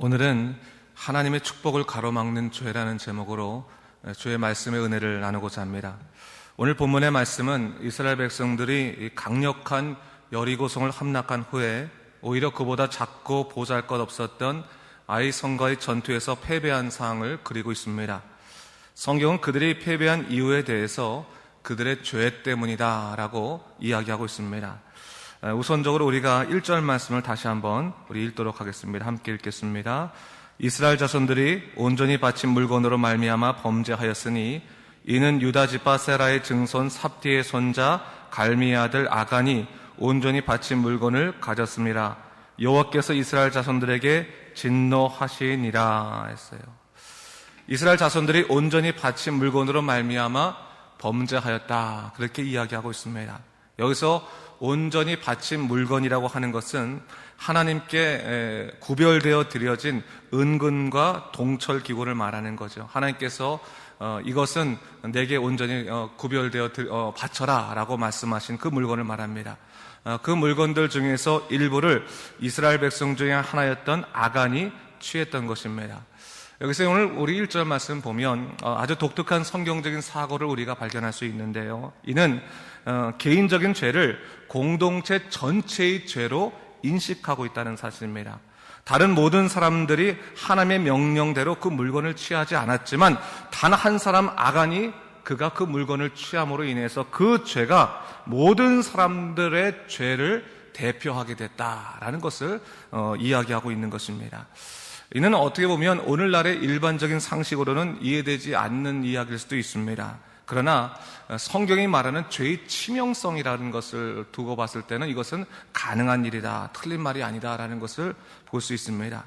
오늘은 하나님의 축복을 가로막는 죄라는 제목으로 주의 말씀의 은혜를 나누고자 합니다. 오늘 본문의 말씀은 이스라엘 백성들이 강력한 여리고성을 함락한 후에 오히려 그보다 작고 보잘것없었던 아이 성과의 전투에서 패배한 상황을 그리고 있습니다. 성경은 그들이 패배한 이유에 대해서 그들의 죄 때문이다라고 이야기하고 있습니다. 우선적으로 우리가 1절 말씀을 다시 한번 우리 읽도록 하겠습니다. 함께 읽겠습니다. 이스라엘 자손들이 온전히 바친 물건으로 말미암아 범죄하였으니 이는 유다 지파 세라의 증손 삽디의 손자 갈미의 아들 아간이 온전히 바친 물건을 가졌습니다. 여호와께서 이스라엘 자손들에게 진노하시니라 했어요. 이스라엘 자손들이 온전히 바친 물건으로 말미암아 범죄하였다, 그렇게 이야기하고 있습니다. 여기서 온전히 바친 물건이라고 하는 것은 하나님께 구별되어 드려진 은근과 동철 기구를 말하는 거죠. 하나님께서 이것은 내게 온전히 구별되어 바쳐라 라고 말씀하신 그 물건을 말합니다. 그 물건들 중에서 일부를 이스라엘 백성 중에 하나였던 아간이 취했던 것입니다. 여기서 오늘 우리 1절 말씀 보면 아주 독특한 성경적인 사고를 우리가 발견할 수 있는데요. 이는 개인적인 죄를 공동체 전체의 죄로 인식하고 있다는 사실입니다. 다른 모든 사람들이 하나님의 명령대로 그 물건을 취하지 않았지만 단 한 사람 아간이 그가 그 물건을 취함으로 인해서 그 죄가 모든 사람들의 죄를 대표하게 됐다라는 것을 이야기하고 있는 것입니다. 이는 어떻게 보면 오늘날의 일반적인 상식으로는 이해되지 않는 이야기일 수도 있습니다. 그러나 성경이 말하는 죄의 치명성이라는 것을 두고 봤을 때는 이것은 가능한 일이다, 틀린 말이 아니다라는 것을 볼 수 있습니다.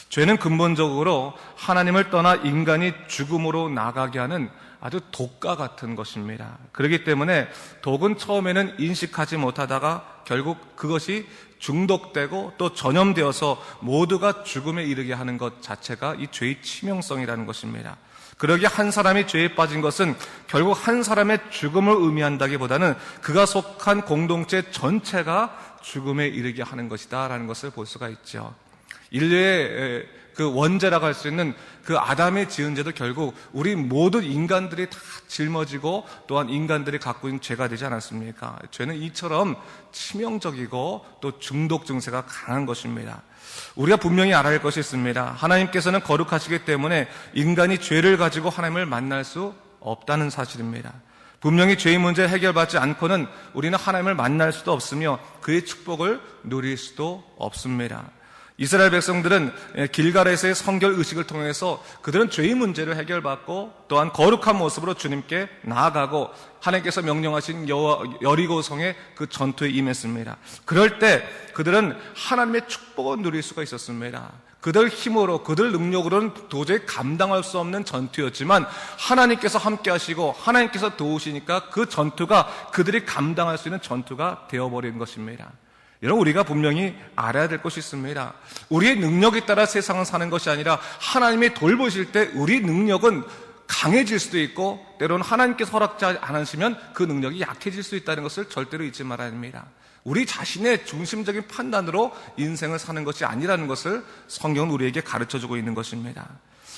죄는 근본적으로 하나님을 떠나 인간이 죽음으로 나가게 하는 아주 독과 같은 것입니다. 그렇기 때문에 독은 처음에는 인식하지 못하다가 결국 그것이 중독되고 또 전염되어서 모두가 죽음에 이르게 하는 것 자체가 이 죄의 치명성이라는 것입니다. 그러기에 한 사람이 죄에 빠진 것은 결국 한 사람의 죽음을 의미한다기보다는 그가 속한 공동체 전체가 죽음에 이르게 하는 것이다 라는 것을 볼 수가 있죠. 인류의 그 원죄라고 할 수 있는 그 아담의 지은 죄도 결국 우리 모든 인간들이 다 짊어지고 또한 인간들이 갖고 있는 죄가 되지 않았습니까? 죄는 이처럼 치명적이고 또 중독 증세가 강한 것입니다. 우리가 분명히 알아야 할 것이 있습니다. 하나님께서는 거룩하시기 때문에 인간이 죄를 가지고 하나님을 만날 수 없다는 사실입니다. 분명히 죄의 문제 해결받지 않고는 우리는 하나님을 만날 수도 없으며 그의 축복을 누릴 수도 없습니다. 이스라엘 백성들은 길갈에서의 성결 의식을 통해서 그들은 죄의 문제를 해결받고 또한 거룩한 모습으로 주님께 나아가고 하나님께서 명령하신 여리고성의 그 전투에 임했습니다. 그럴 때 그들은 하나님의 축복을 누릴 수가 있었습니다. 그들 힘으로, 그들 능력으로는 도저히 감당할 수 없는 전투였지만 하나님께서 함께 하시고 하나님께서 도우시니까 그 전투가 그들이 감당할 수 있는 전투가 되어버린 것입니다. 여러분, 우리가 분명히 알아야 될 것이 있습니다. 우리의 능력에 따라 세상을 사는 것이 아니라 하나님이 돌보실 때 우리 능력은 강해질 수도 있고 때로는 하나님께서 허락지 않으시면 그 능력이 약해질 수 있다는 것을 절대로 잊지 말아야 합니다. 우리 자신의 중심적인 판단으로 인생을 사는 것이 아니라는 것을 성경은 우리에게 가르쳐주고 있는 것입니다.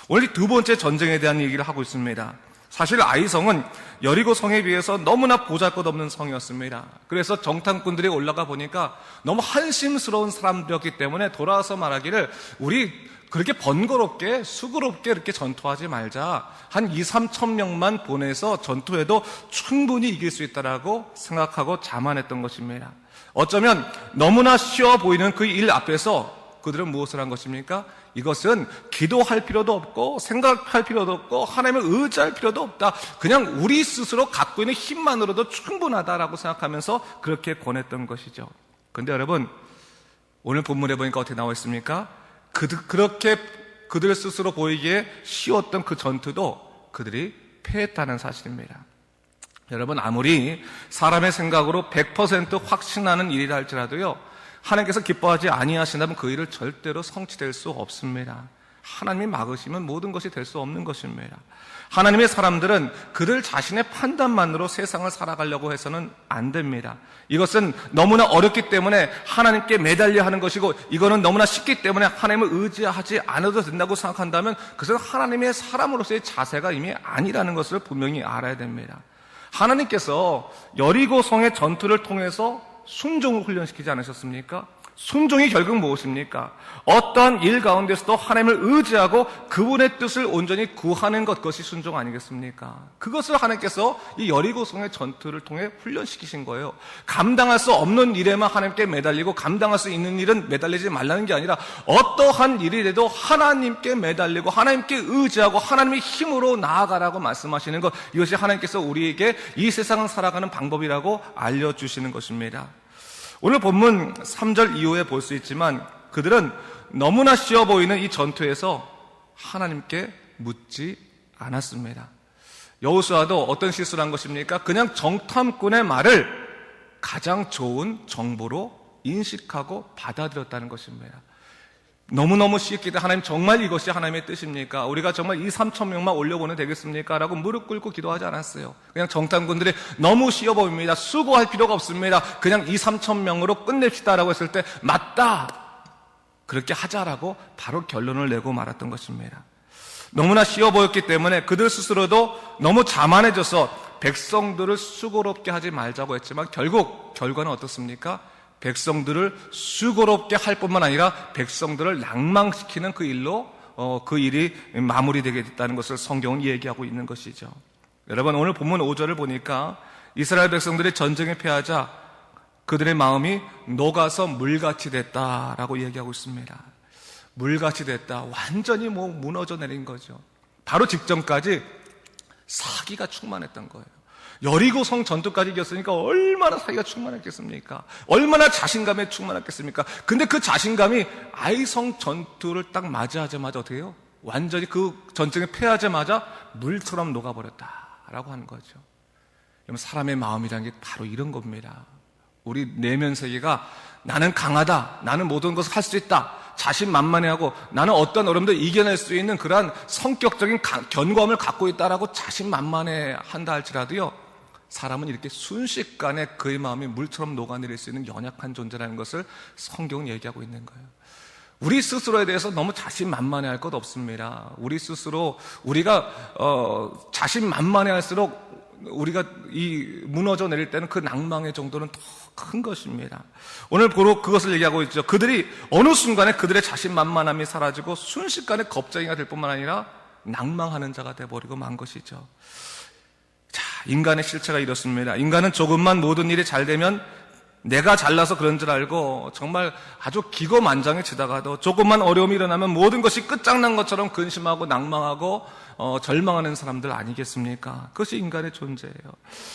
오늘 두 번째 전쟁에 대한 얘기를 하고 있습니다. 사실 아이성은 여리고 성에 비해서 너무나 보잘것없는 성이었습니다. 그래서 정탐꾼들이 올라가 보니까 너무 한심스러운 사람들이었기 때문에 돌아와서 말하기를 우리 그렇게 번거롭게 수고롭게 이렇게 전투하지 말자. 한 2-3천 명만 보내서 전투해도 충분히 이길 수 있다라고 생각하고 자만했던 것입니다. 어쩌면 너무나 쉬워 보이는 그 일 앞에서 그들은 무엇을 한 것입니까? 이것은 기도할 필요도 없고 생각할 필요도 없고 하나님을 의지할 필요도 없다. 그냥 우리 스스로 갖고 있는 힘만으로도 충분하다라고 생각하면서 그렇게 권했던 것이죠. 그런데 여러분, 오늘 본문에 보니까 어떻게 나와 있습니까? 그렇게 그들 스스로 보이기에 쉬웠던 그 전투도 그들이 패했다는 사실입니다. 여러분, 아무리 사람의 생각으로 100% 확신하는 일이라 할지라도요, 하나님께서 기뻐하지 아니하신다면 그 일을 절대로 성취될 수 없습니다. 하나님이 막으시면 모든 것이 될 수 없는 것입니다. 하나님의 사람들은 그들 자신의 판단만으로 세상을 살아가려고 해서는 안 됩니다. 이것은 너무나 어렵기 때문에 하나님께 매달려 하는 것이고, 이거는 너무나 쉽기 때문에 하나님을 의지하지 않아도 된다고 생각한다면 그것은 하나님의 사람으로서의 자세가 이미 아니라는 것을 분명히 알아야 됩니다. 하나님께서 여리고성의 전투를 통해서 순종을 훈련시키지 않으셨습니까? 순종이 결국 무엇입니까? 어떠한 일 가운데서도 하나님을 의지하고 그분의 뜻을 온전히 구하는 것, 그것이 순종 아니겠습니까? 그것을 하나님께서 이 여리고성의 전투를 통해 훈련시키신 거예요. 감당할 수 없는 일에만 하나님께 매달리고 감당할 수 있는 일은 매달리지 말라는 게 아니라 어떠한 일이라도 하나님께 매달리고 하나님께 의지하고 하나님의 힘으로 나아가라고 말씀하시는 것, 이것이 하나님께서 우리에게 이 세상을 살아가는 방법이라고 알려주시는 것입니다. 오늘 본문 3절 이후에 볼 수 있지만 그들은 너무나 쉬워 보이는 이 전투에서 하나님께 묻지 않았습니다. 여호수아도 어떤 실수를 한 것입니까? 그냥 정탐꾼의 말을 가장 좋은 정보로 인식하고 받아들였다는 것입니다. 너무너무 쉽게 하나님 정말 이것이 하나님의 뜻입니까? 우리가 정말 2-3천 명만 올려보내면 되겠습니까? 라고 무릎 꿇고 기도하지 않았어요. 그냥 정탐꾼들이 너무 쉬워 보입니다. 수고할 필요가 없습니다. 그냥 2-3천 명으로 끝냅시다 라고 했을 때 맞다! 그렇게 하자라고 바로 결론을 내고 말았던 것입니다. 너무나 쉬워 보였기 때문에 그들 스스로도 너무 자만해져서 백성들을 수고롭게 하지 말자고 했지만 결국 결과는 어떻습니까? 백성들을 수고롭게 할 뿐만 아니라 백성들을 낭망시키는 그 일로 그 일이 마무리되게 됐다는 것을 성경은 얘기하고 있는 것이죠. 여러분, 오늘 본문 5절을 보니까 이스라엘 백성들이 전쟁에 패하자 그들의 마음이 녹아서 물같이 됐다라고 얘기하고 있습니다. 물같이 됐다. 완전히 무너져 내린 거죠. 바로 직전까지 사기가 충만했던 거예요. 여리고성 전투까지 이겼으니까 얼마나 사기가 충만했겠습니까? 얼마나 자신감에 충만했겠습니까? 근데 그 자신감이 아이성 전투를 딱 맞이하자마자 어떻게 해요? 완전히 그 전쟁에 패하자마자 물처럼 녹아버렸다라고 하는 거죠. 여러분, 사람의 마음이라는 게 바로 이런 겁니다. 우리 내면 세계가 나는 강하다, 나는 모든 것을 할 수 있다, 자신만만해하고 나는 어떤 어려움도 이겨낼 수 있는 그러한 성격적인 견고함을 갖고 있다라고 자신만만해 한다 할지라도요, 사람은 이렇게 순식간에 그의 마음이 물처럼 녹아내릴 수 있는 연약한 존재라는 것을 성경은 얘기하고 있는 거예요. 우리 스스로에 대해서 너무 자신만만해 할 것 없습니다. 우리 스스로 우리가 자신만만해 할수록 우리가 이 무너져 내릴 때는 그 낭망의 정도는 더 큰 것입니다. 오늘 바로 그것을 얘기하고 있죠. 그들이 어느 순간에 그들의 자신만만함이 사라지고 순식간에 겁쟁이가 될 뿐만 아니라 낭망하는 자가 되어버리고 만 것이죠. 자, 인간의 실체가 이렇습니다. 인간은 조금만 모든 일이 잘 되면 내가 잘나서 그런 줄 알고 정말 아주 기고만장해지다가도 조금만 어려움이 일어나면 모든 것이 끝장난 것처럼 근심하고 낭망하고 절망하는 사람들 아니겠습니까? 그것이 인간의 존재예요.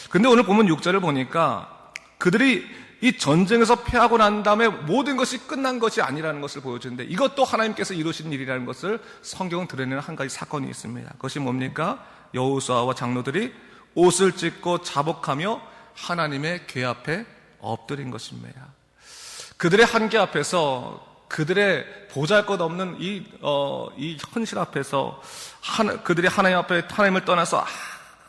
근데 오늘 보면 6절을 보니까 그들이 이 전쟁에서 패하고 난 다음에 모든 것이 끝난 것이 아니라는 것을 보여주는데, 이것도 하나님께서 이루신 일이라는 것을 성경은 드러내는 한 가지 사건이 있습니다. 그것이 뭡니까? 여호수아와 장로들이 옷을 찢고 자복하며 하나님의 궤 앞에 엎드린 것입니다. 그들의 한계 앞에서, 그들의 보잘것없는 이 현실 앞에서 그들이 하나님 앞에 하나님을 떠나서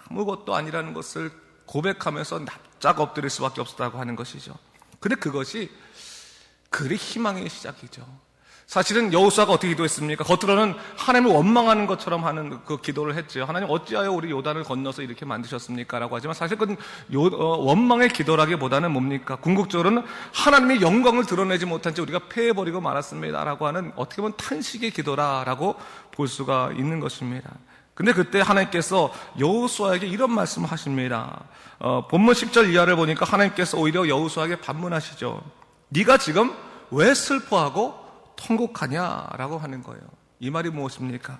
아무것도 아니라는 것을 고백하면서 납작 엎드릴 수밖에 없었다고 하는 것이죠. 근데 그것이 그들의 희망의 시작이죠. 사실은 여호수아가 어떻게 기도했습니까? 겉으로는 하나님을 원망하는 것처럼 하는 그 기도를 했죠. 하나님, 어찌하여 우리 요단을 건너서 이렇게 만드셨습니까? 라고 하지만 사실 그건 원망의 기도라기보다는 뭡니까? 궁극적으로는 하나님의 영광을 드러내지 못한 채 우리가 패해버리고 말았습니다 라고 하는, 어떻게 보면 탄식의 기도라고 볼 수가 있는 것입니다. 근데 그때 하나님께서 여호수아에게 이런 말씀을 하십니다. 본문 10절 이하를 보니까 하나님께서 오히려 여호수아에게 반문하시죠. 네가 지금 왜 슬퍼하고 통곡하냐라고 하는 거예요. 이 말이 무엇입니까?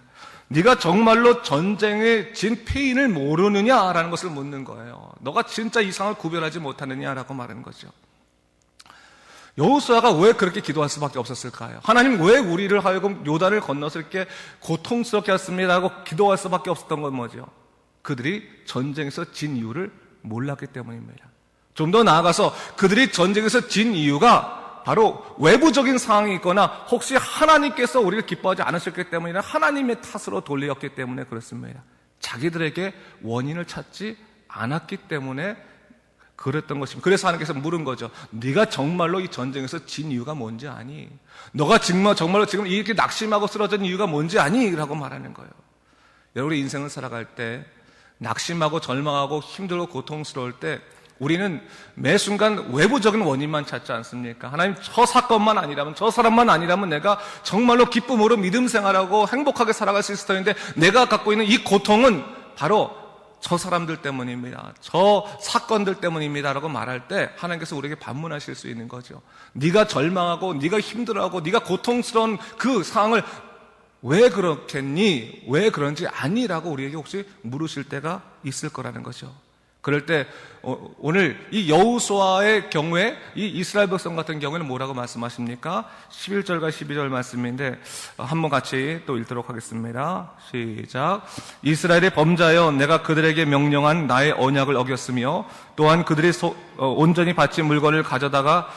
네가 정말로 전쟁에 진 패인을 모르느냐라는 것을 묻는 거예요. 너가 진짜 이상을 구별하지 못하느냐라고 말하는 거죠. 여호수아가 왜 그렇게 기도할 수밖에 없었을까요? 하나님, 왜 우리를 하여금 요단을 건너서 이렇게 고통스럽게 했습니다 하고 기도할 수밖에 없었던 건 뭐죠? 그들이 전쟁에서 진 이유를 몰랐기 때문입니다. 좀 더 나아가서 그들이 전쟁에서 진 이유가 바로 외부적인 상황이 있거나 혹시 하나님께서 우리를 기뻐하지 않으셨기 때문이나 하나님의 탓으로 돌리었기 때문에 그렇습니다. 자기들에게 원인을 찾지 않았기 때문에 그랬던 것입니다. 그래서 하나님께서 물은 거죠. 네가 정말로 이 전쟁에서 진 이유가 뭔지 아니? 너가 정말로 지금 이렇게 낙심하고 쓰러진 이유가 뭔지 아니? 라고 말하는 거예요. 여러분의 인생을 살아갈 때 낙심하고 절망하고 힘들고 고통스러울 때 우리는 매 순간 외부적인 원인만 찾지 않습니까? 하나님, 저 사건만 아니라면, 저 사람만 아니라면 내가 정말로 기쁨으로 믿음 생활하고 행복하게 살아갈 수 있을 텐데 내가 갖고 있는 이 고통은 바로 저 사람들 때문입니다. 저 사건들 때문입니다. 라고 말할 때 하나님께서 우리에게 반문하실 수 있는 거죠. 네가 절망하고 네가 힘들어하고 네가 고통스러운 그 상황을 왜 그렇겠니? 왜 그런지 아니라고 우리에게 혹시 물으실 때가 있을 거라는 거죠. 그럴 때 오늘 이 여호수아의 경우에 이 이스라엘 백성 같은 경우에는 뭐라고 말씀하십니까? 11절과 12절 말씀인데 한번 같이 또 읽도록 하겠습니다. 시작. 이스라엘의 범자여 내가 그들에게 명령한 나의 언약을 어겼으며 또한 그들이 온전히 바친 물건을 가져다가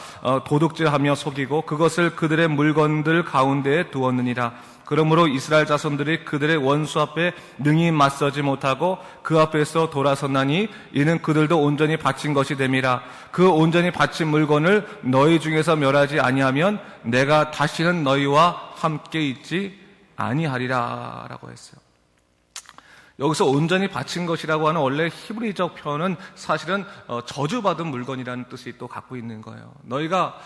도둑질하며 속이고 그것을 그들의 물건들 가운데에 두었느니라. 그러므로 이스라엘 자손들이 그들의 원수 앞에 능히 맞서지 못하고 그 앞에서 돌아섰나니 이는 그들도 온전히 바친 것이 됨이라. 그 온전히 바친 물건을 너희 중에서 멸하지 아니하면 내가 다시는 너희와 함께 있지 아니하리라 라고 했어요. 여기서 온전히 바친 것이라고 하는 원래 히브리적 표현은 사실은 저주받은 물건이라는 뜻이 또 갖고 있는 거예요. 너희가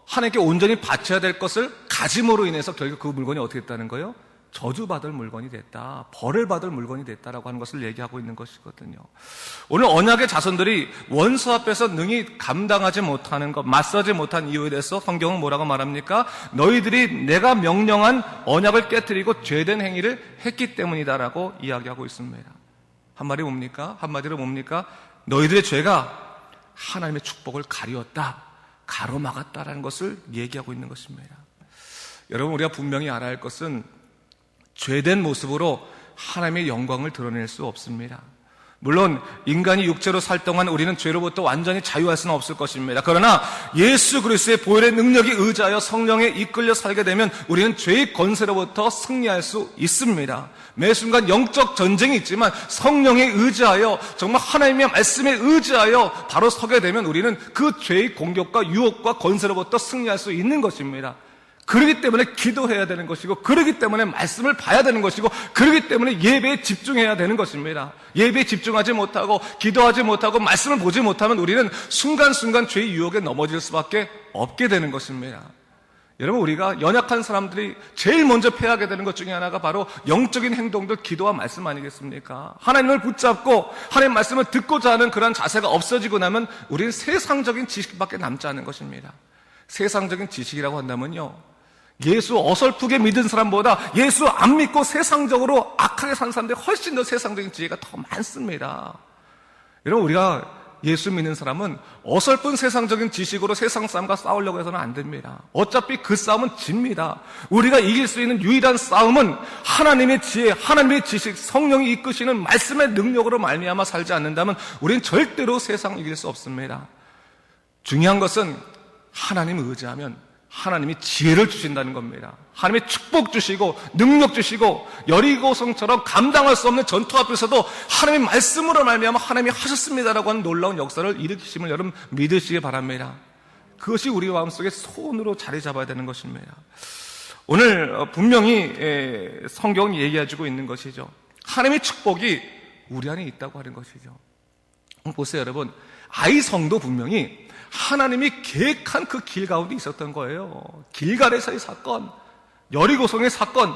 하나님께 온전히 바쳐야 될 것을 가짐으로 인해서 결국 그 물건이 어떻게 됐다는 거예요? 저주받을 물건이 됐다. 벌을 받을 물건이 됐다라고 하는 것을 얘기하고 있는 것이거든요. 오늘 언약의 자손들이 원수 앞에서 능히 감당하지 못하는 것, 맞서지 못한 이유에 대해서 성경은 뭐라고 말합니까? 너희들이 내가 명령한 언약을 깨뜨리고 죄된 행위를 했기 때문이다라고 이야기하고 있습니다. 한마디로 뭡니까? 너희들의 죄가 하나님의 축복을 가리웠다. 가로막았다라는 것을 얘기하고 있는 것입니다. 여러분, 우리가 분명히 알아야 할 것은 죄된 모습으로 하나님의 영광을 드러낼 수 없습니다. 물론 인간이 육체로 살 동안 우리는 죄로부터 완전히 자유할 수는 없을 것입니다. 그러나 예수 그리스도의 보혈의 능력이 의지하여 성령에 이끌려 살게 되면 우리는 죄의 권세로부터 승리할 수 있습니다. 매 순간 영적 전쟁이 있지만 성령에 의지하여 정말 하나님의 말씀에 의지하여 바로 서게 되면 우리는 그 죄의 공격과 유혹과 권세로부터 승리할 수 있는 것입니다. 그러기 때문에 기도해야 되는 것이고, 그러기 때문에 말씀을 봐야 되는 것이고, 그러기 때문에 예배에 집중해야 되는 것입니다. 예배에 집중하지 못하고 기도하지 못하고 말씀을 보지 못하면 우리는 순간순간 죄의 유혹에 넘어질 수밖에 없게 되는 것입니다. 여러분, 우리가 연약한 사람들이 제일 먼저 패하게 되는 것 중에 하나가 바로 영적인 행동들, 기도와 말씀 아니겠습니까? 하나님을 붙잡고 하나님 말씀을 듣고자 하는 그런 자세가 없어지고 나면 우리는 세상적인 지식밖에 남지 않은 것입니다. 세상적인 지식이라고 한다면요, 예수 어설프게 믿은 사람보다 예수 안 믿고 세상적으로 악하게 산 사람들이 훨씬 더 세상적인 지혜가 더 많습니다. 여러분, 우리가 예수 믿는 사람은 어설픈 세상적인 지식으로 세상 사람과 싸우려고 해서는 안 됩니다. 어차피 그 싸움은 집니다. 우리가 이길 수 있는 유일한 싸움은 하나님의 지혜, 하나님의 지식, 성령이 이끄시는 말씀의 능력으로 말미암아 살지 않는다면 우리는 절대로 세상을 이길 수 없습니다. 중요한 것은 하나님을 의지하면 하나님이 지혜를 주신다는 겁니다. 하나님이 축복 주시고 능력 주시고 여리고성처럼 감당할 수 없는 전투 앞에서도 하나님의 말씀으로 말미암아 하나님이 하셨습니다라고 하는 놀라운 역사를 일으키심을 여러분 믿으시기 바랍니다. 그것이 우리 마음속에 소원으로 자리 잡아야 되는 것입니다. 오늘 분명히 성경이 얘기해주고 있는 것이죠. 하나님의 축복이 우리 안에 있다고 하는 것이죠. 보세요, 여러분. 아이성도 분명히 하나님이 계획한 그 길 가운데 있었던 거예요. 길갈에서의 사건, 여리고성의 사건,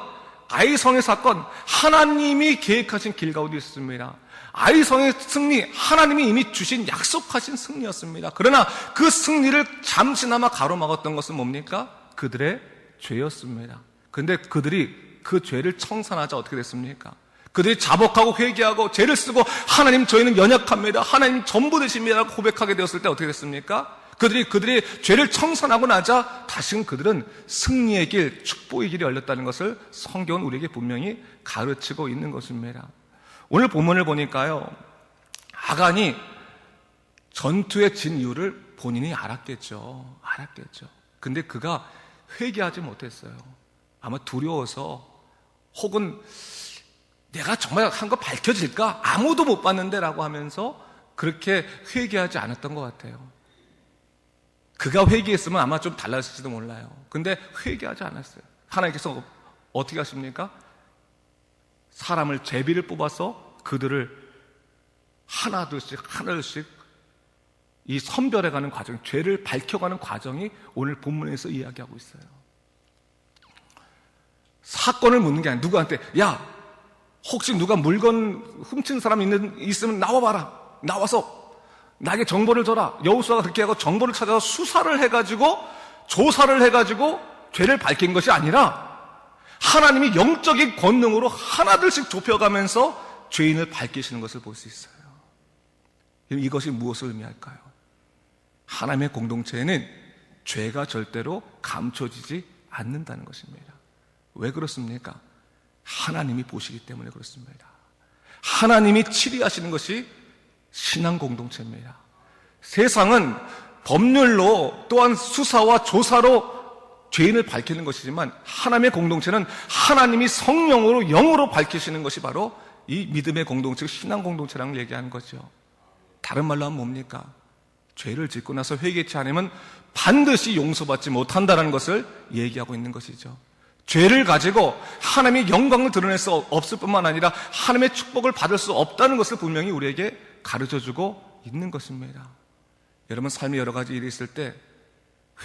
아이성의 사건, 하나님이 계획하신 길 가운데 있었습니다. 아이성의 승리, 하나님이 이미 주신 약속하신 승리였습니다. 그러나 그 승리를 잠시나마 가로막았던 것은 뭡니까? 그들의 죄였습니다. 그런데 그들이 그 죄를 청산하자 어떻게 됐습니까? 그들이 자복하고 회개하고 죄를 쓰고 하나님, 저희는 연약합니다, 하나님 전부 되십니다 라고 고백하게 되었을 때 어떻게 됐습니까? 그들이 죄를 청산하고 나자 다시금 그들은 승리의 길, 축복의 길이 열렸다는 것을 성경은 우리에게 분명히 가르치고 있는 것입니다. 오늘 본문을 보니까요, 아간이 전투에 진 이유를 본인이 알았겠죠. 근데 그가 회개하지 못했어요. 아마 두려워서, 혹은 내가 정말 한 거 밝혀질까? 아무도 못 봤는데 라고 하면서 그렇게 회개하지 않았던 것 같아요. 그가 회개했으면 아마 좀 달랐을지도 몰라요. 근데 회개하지 않았어요. 하나님께서 어떻게 하십니까? 사람을 제비를 뽑아서 그들을 하나둘씩 이 선별해가는 과정, 죄를 밝혀가는 과정이 오늘 본문에서 이야기하고 있어요. 사건을 묻는 게 아니라 누구한테, 야, 혹시 누가 물건 훔친 사람 있으면 나와봐라. 나와서 나에게 정보를 줘라. 여호수아가 그렇게 하고 정보를 찾아서 수사를 해가지고, 조사를 해가지고 죄를 밝힌 것이 아니라 하나님이 영적인 권능으로 하나둘씩 좁혀가면서 죄인을 밝히시는 것을 볼 수 있어요. 이것이 무엇을 의미할까요? 하나님의 공동체에는 죄가 절대로 감춰지지 않는다는 것입니다. 왜 그렇습니까? 하나님이 보시기 때문에 그렇습니다. 하나님이 치리하시는 것이 신앙 공동체입니다. 세상은 법률로 또한 수사와 조사로 죄인을 밝히는 것이지만 하나님의 공동체는 하나님이 성령으로 영으로 밝히시는 것이 바로 이 믿음의 공동체, 신앙 공동체라는 얘기하는 거죠. 다른 말로 하면 뭡니까? 죄를 짓고 나서 회개치 않으면 반드시 용서받지 못한다는 것을 얘기하고 있는 것이죠. 죄를 가지고 하나님의 영광을 드러낼 수 없을 뿐만 아니라 하나님의 축복을 받을 수 없다는 것을 분명히 우리에게 가르쳐주고 있는 것입니다. 여러분, 삶에 여러 가지 일이 있을 때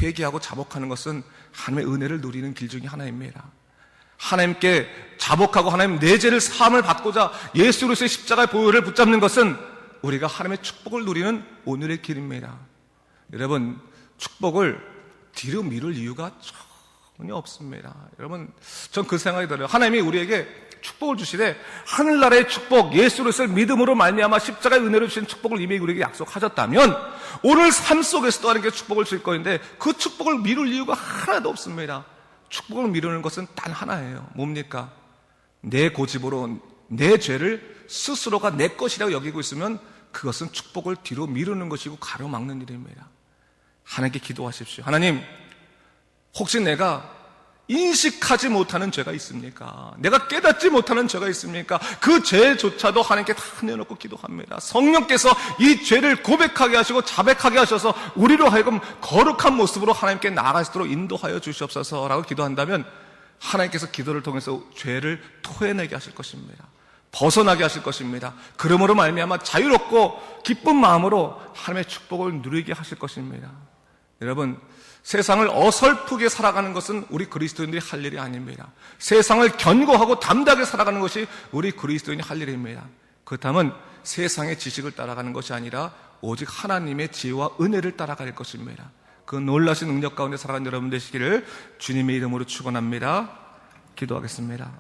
회개하고 자복하는 것은 하나님의 은혜를 누리는 길 중에 하나입니다. 하나님께 자복하고 하나님 내 죄를 사함을 받고자 예수 그리스도의 십자가의 보혈을 붙잡는 것은 우리가 하나님의 축복을 누리는 오늘의 길입니다. 여러분, 축복을 뒤로 미룰 이유가 전혀 없습니다. 여러분, 전 그 생각이 들어요. 하나님이 우리에게 축복을 주시되 하늘나라의 축복, 예수 그리스도를 믿음으로 말미암아 십자가의 은혜를 주신 축복을 이미 우리에게 약속하셨다면 오늘 삶 속에서도 하나님께 축복을 줄 것인데 그 축복을 미룰 이유가 하나도 없습니다. 축복을 미루는 것은 단 하나예요. 뭡니까? 내 고집으로 내 죄를 스스로가 내 것이라고 여기고 있으면 그것은 축복을 뒤로 미루는 것이고 가로막는 일입니다. 하나님께 기도하십시오. 하나님, 혹시 내가 인식하지 못하는 죄가 있습니까? 내가 깨닫지 못하는 죄가 있습니까? 그 죄조차도 하나님께 다 내놓고 기도합니다. 성령께서 이 죄를 고백하게 하시고 자백하게 하셔서 우리로 하여금 거룩한 모습으로 하나님께 나아갈 수 있도록 인도하여 주시옵소서라고 기도한다면 하나님께서 기도를 통해서 죄를 토해내게 하실 것입니다. 벗어나게 하실 것입니다. 그러므로 말미암아 자유롭고 기쁜 마음으로 하나님의 축복을 누리게 하실 것입니다. 여러분, 세상을 어설프게 살아가는 것은 우리 그리스도인들이 할 일이 아닙니다. 세상을 견고하고 담대하게 살아가는 것이 우리 그리스도인이 할 일입니다. 그렇다면 세상의 지식을 따라가는 것이 아니라 오직 하나님의 지혜와 은혜를 따라갈 것입니다. 그 놀라신 능력 가운데 살아가는 여러분 되시기를 주님의 이름으로 축원합니다. 기도하겠습니다.